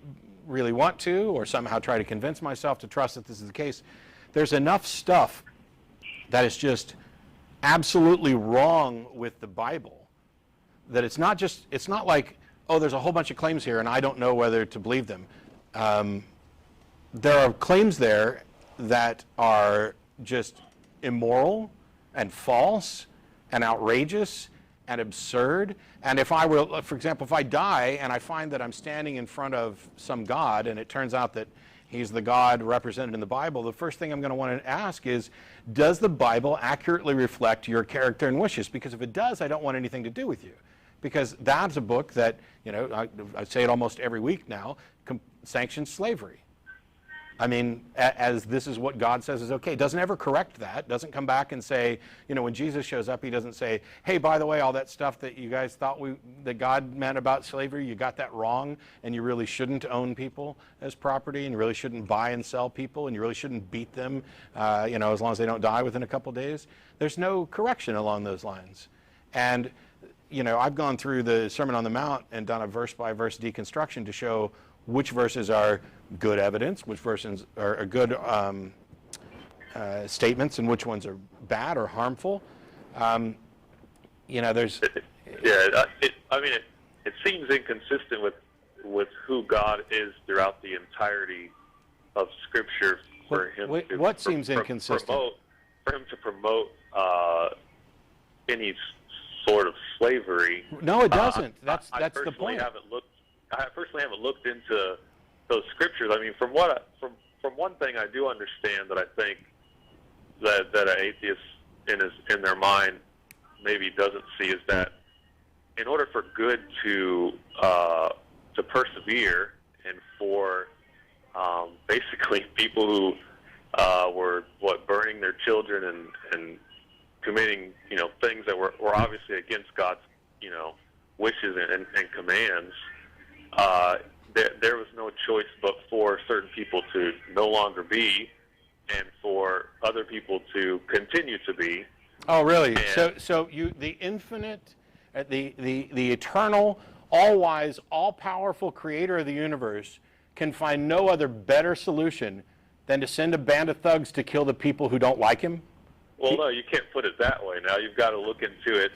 really want to, or somehow try to convince myself to trust that this is the case, there's enough stuff that is just absolutely wrong with the Bible that it's not like, oh, there's a whole bunch of claims here and I don't know whether to believe them. There are claims there that are just immoral and false and outrageous and absurd. And if I were, for example, if I die and I find that I'm standing in front of some God and it turns out that he's the God represented in the Bible, the first thing I'm going to want to ask is, does the Bible accurately reflect your character and wishes? Because if it does, I don't want anything to do with you. Because that's a book that, you know, I say it almost every week now, sanctions slavery. I mean, as this is what God says is okay. Doesn't ever correct that. Doesn't come back and say, you know, when Jesus shows up, he doesn't say, hey, by the way, all that stuff that you guys thought that God meant about slavery, you got that wrong, and you really shouldn't own people as property, and you really shouldn't buy and sell people, and you really shouldn't beat them, you know, as long as they don't die within a couple days. There's no correction along those lines. And, you know, I've gone through the Sermon on the Mount and done a verse-by-verse deconstruction to show which verses are good evidence, which verses are good statements, and which ones are bad or harmful. You know, there's...
I mean, it seems inconsistent with who God is throughout the entirety of Scripture for him to...
What seems inconsistent?
For him to promote any sort of slavery.
No, it doesn't. That's the point.
I personally haven't looked into those scriptures. I mean, from one thing I do understand that I think that an atheist in their mind maybe doesn't see is that in order for good to persevere, and for basically people who were burning their children and committing, you know, things that were obviously against God's, you know, wishes and commands. There was no choice but for certain people to no longer be, and for other people to continue to be.
Oh, really? So the infinite, the eternal, all-wise, all-powerful creator of the universe can find no other better solution than to send a band of thugs to kill the people who don't like him?
Well, no, you can't put it that way. Now you've got to look into it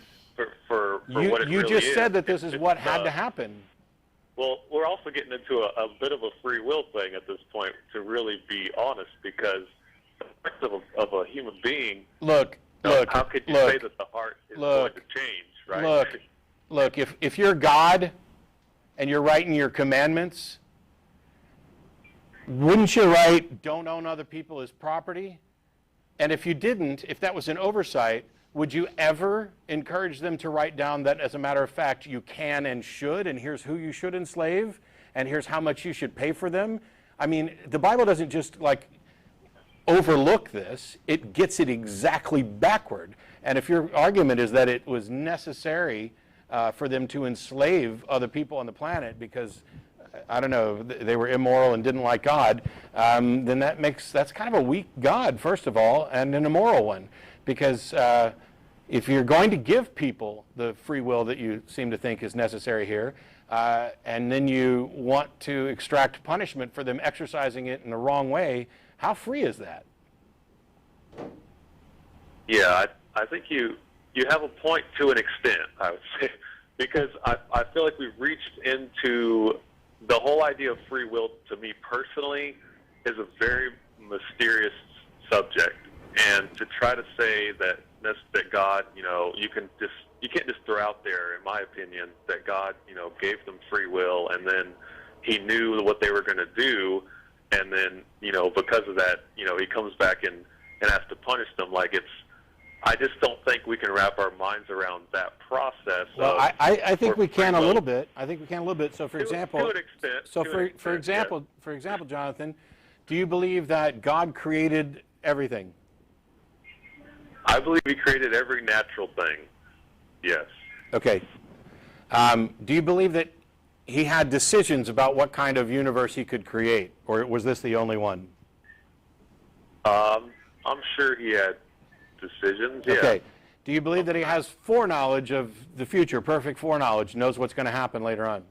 for what it really is.
You just said that this is what had to happen.
Well, we're also getting into a bit of a free will thing at this point, to really be honest, because the heart of a human being.
Look.
How could you say that the heart is going to change, right?
Look. If you're God, and you're writing your commandments, wouldn't you write, "Don't own other people as property"? And if you didn't, if that was an oversight, would you ever encourage them to write down that, as a matter of fact, you can and should, and here's who you should enslave, and here's how much you should pay for them? I mean, the Bible doesn't just, like, overlook this. It gets it exactly backward. And if your argument is that it was necessary for them to enslave other people on the planet because, I don't know, they were immoral and didn't like God, then that's kind of a weak God, first of all, and an immoral one. Because if you're going to give people the free will that you seem to think is necessary here, and then you want to extract punishment for them exercising it in the wrong way, how free is that?
Yeah, I think you have a point to an extent, I would say, because I feel like we've reached into the whole idea of free will. To me personally, is a very mysterious subject. And to try to say that God, you know, you can just you can't just throw out there, in my opinion, that God, gave them free will, and then he knew what they were going to do, and then, because of that, he comes back and has to punish them. Like, I just don't think we can wrap our minds around that process.
Well, I think we can a little bit. I think we can a little bit. So, for example,
to an extent.
So, for example, Jonathan, do you believe that God created everything?
I believe he created every natural thing. Yes.
Okay. Do you believe that he had decisions about what kind of universe he could create, or was this the only one?
I'm sure he had decisions. Yeah.
Okay. Do you believe that he has foreknowledge of the future, perfect foreknowledge, knows what's going to happen later on?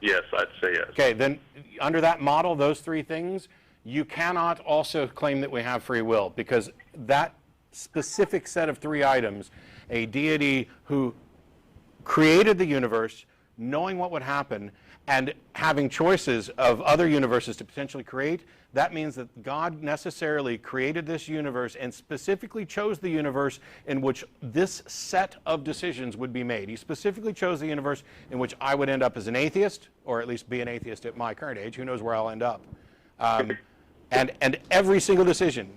Yes, I'd say yes.
Okay, then under that model, those three things, you cannot also claim that we have free will, because that specific set of three items, a deity who created the universe, knowing what would happen, and having choices of other universes to potentially create, that means that God necessarily created this universe and specifically chose the universe in which this set of decisions would be made. He specifically chose the universe in which I would end up as an atheist, or at least be an atheist at my current age. Who knows where I'll end up? And every single decision.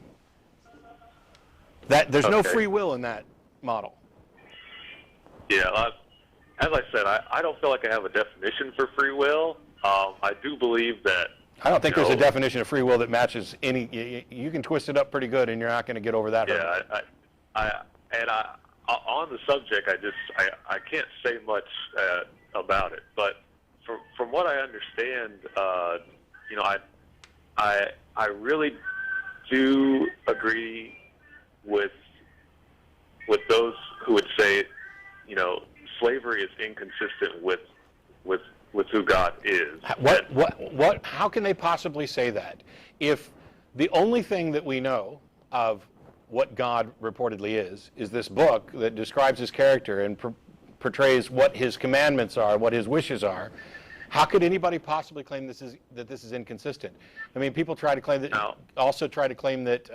There's no free will in that model.
Yeah, as I said, I don't feel like I have a definition for free will. I do believe that.
I don't think there's a definition of free will that matches any. You can twist it up pretty good, and you're not going to get over that.
Yeah, on the subject, I can't say much about it. But from what I understand, I really do agree with those who would say, slavery is inconsistent with who God is.
How can they possibly say that if the only thing that we know of what God reportedly is this book that describes his character and portrays what his commandments are, what his wishes are? How could anybody possibly claim that this is inconsistent? I mean, people try to claim that, also try to claim that,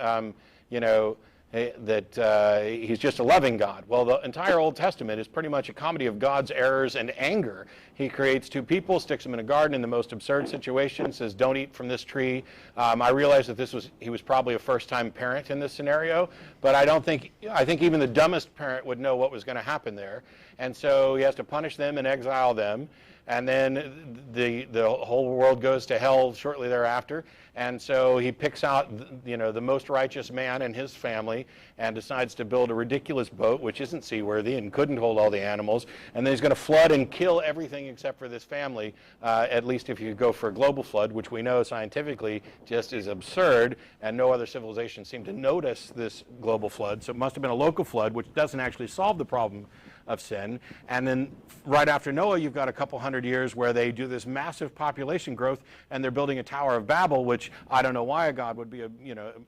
that he's just a loving God. Well, the entire Old Testament is pretty much a comedy of God's errors and anger. He creates two people, sticks them in a garden in the most absurd situation, says, don't eat from this tree. I realize that he was probably a first-time parent in this scenario, but I think even the dumbest parent would know what was going to happen there. And so he has to punish them and exile them. And then the whole world goes to hell shortly thereafter. And so he picks out, the most righteous man in his family and decides to build a ridiculous boat, which isn't seaworthy and couldn't hold all the animals. And then he's going to flood and kill everything except for this family, at least if you go for a global flood, which we know scientifically just is absurd, and no other civilization seemed to notice this global flood. So it must have been a local flood, which doesn't actually solve the problem of sin. And then right after Noah, you've got a couple hundred years where they do this massive population growth, and they're building a Tower of Babel, which I don't know why God would be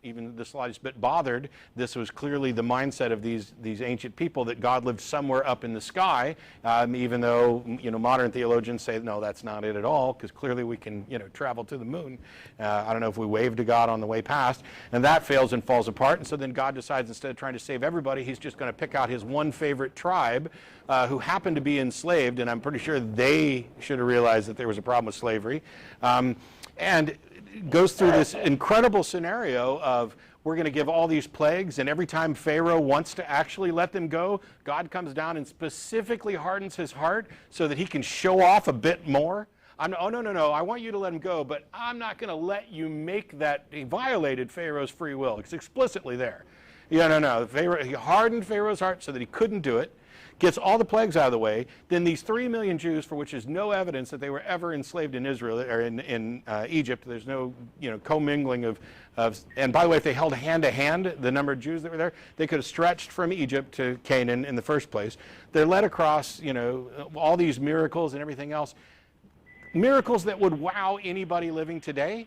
even the slightest bit bothered. This was clearly the mindset of these ancient people, that God lived somewhere up in the sky, even though modern theologians say no, that's not it at all, because clearly we can travel to the moon. I don't know if we waved to God on the way past, and that fails and falls apart. And so then God decides, instead of trying to save everybody, he's just going to pick out his one favorite tribe who happened to be enslaved, and I'm pretty sure they should have realized that there was a problem with slavery, and goes through this incredible scenario of, we're going to give all these plagues, and every time Pharaoh wants to actually let them go, God comes down and specifically hardens his heart so that he can show off a bit more. Oh, no, I want you to let him go, but I'm not going to let you make that. He violated Pharaoh's free will. It's explicitly there. No. He hardened Pharaoh's heart so that he couldn't do it, gets all the plagues out of the way. Then these 3 million Jews, for which there's no evidence that they were ever enslaved in Israel or in Egypt. There's no commingling of. And by the way, if they held hand to hand, the number of Jews that were there, they could have stretched from Egypt to Canaan in the first place. They're led across all these miracles and everything else. Miracles that would wow anybody living today.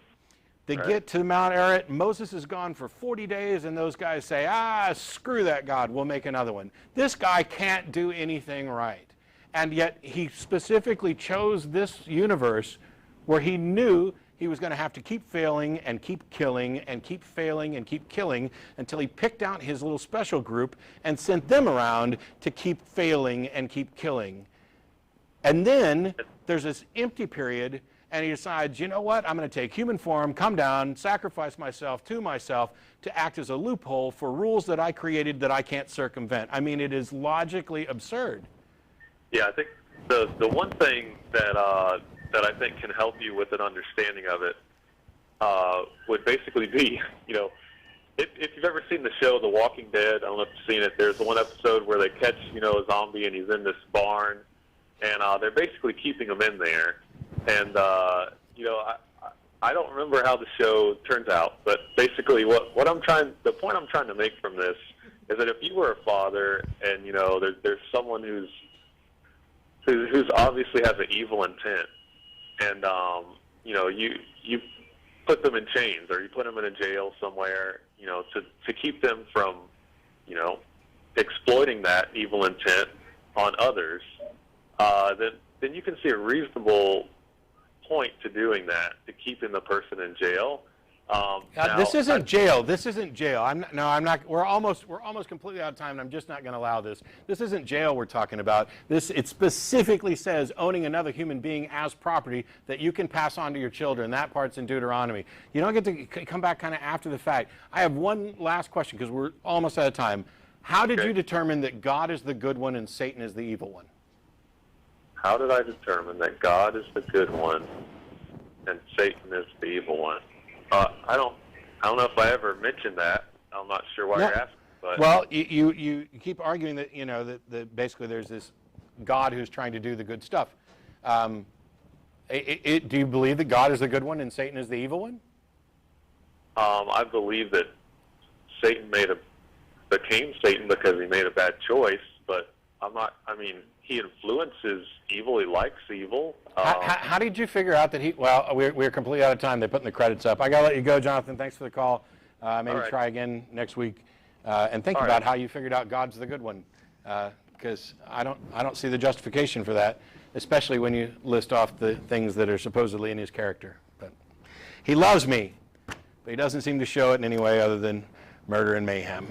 They get to Mount Ararat. Moses is gone for 40 days, and those guys say, screw that God, we'll make another one. This guy can't do anything right. And yet he specifically chose this universe where he knew he was going to have to keep failing and keep killing and keep failing and keep killing until he picked out his little special group and sent them around to keep failing and keep killing. And then there's this empty period, and he decides, you know what, I'm going to take human form, come down, sacrifice myself to act as a loophole for rules that I created that I can't circumvent. I mean, it is logically absurd.
Yeah, I think the one thing that I think can help you with an understanding of it would basically be, if you've ever seen the show The Walking Dead, I don't know if you've seen it, there's one episode where they catch, a zombie and he's in this barn, and they're basically keeping him in there. And, I don't remember how the show turns out, but basically the point I'm trying to make from this is that if you were a father and, there's someone who's obviously has an evil intent, and you put them in chains or you put them in a jail somewhere, to keep them from, exploiting that evil intent on others, then you can see a reasonable point to doing that, to keeping the person in jail.
This isn't jail. This isn't jail. I'm not. We're almost completely out of time, and I'm just not going to allow this. This isn't jail we're talking about. It specifically says owning another human being as property that you can pass on to your children. That part's in Deuteronomy. You don't get to come back kind of after the fact. I have one last question because we're almost out of time. How did you determine that God is the good one and Satan is the evil one?
How did I determine that God is the good one and Satan is the evil one? I don't know if I ever mentioned that. I'm not sure why you're asking. But
well, you keep arguing that that basically there's this God who's trying to do the good stuff. Do you believe that God is the good one and Satan is the evil one?
I believe that Satan became Satan because he made a bad choice, but I'm not. I mean, he influences evil. He likes evil.
How did you figure out that he? Well, we're completely out of time. They're putting the credits up. I gotta let you go, Jonathan. Thanks for the call. Maybe try again next week, and think about how you figured out God's the good one, because I don't see the justification for that, especially when you list off the things that are supposedly in his character. But he loves me, but he doesn't seem to show it in any way other than murder and mayhem.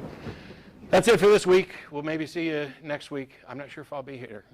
That's it for this week. We'll maybe see you next week. I'm not sure if I'll be here.